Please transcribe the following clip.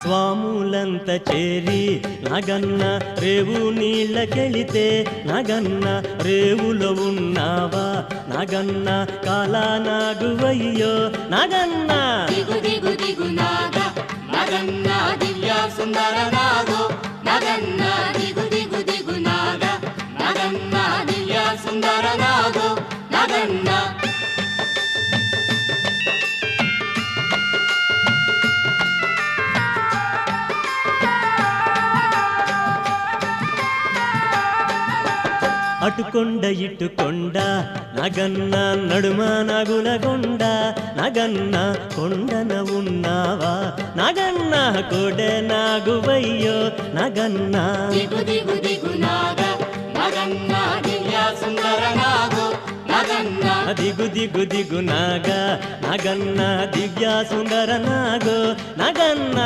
స్వాములంత చేరి నాగన్న రేవు నీళ్ళకెళితే నాగన్న రేవులో ఉన్నావా నాగన్న కాలా నాగువయ్యో నాగన్న దిగు దిగు దిగు నాగ నాగన్న దివ్య సుందర నాగో నాగన్న దిగు దిగు దిగు నాగ నాగన్న దివ్య సుందర నాగో నాగన్న అటుకొండ ఇటుకొండ నాగన్న నడుమ నాగులగొండ నాగన్న కొండన ఉన్నావా నాగన్న కోడె నాగువయ్యో నాగన్న దిగు దిగు దిగు నాగ నాగన్న దివ్య సుందర నాగో నాగన్న దిగు దిగు దిగు నాగ నాగన్న దివ్య సుందర నాగో నాగన్న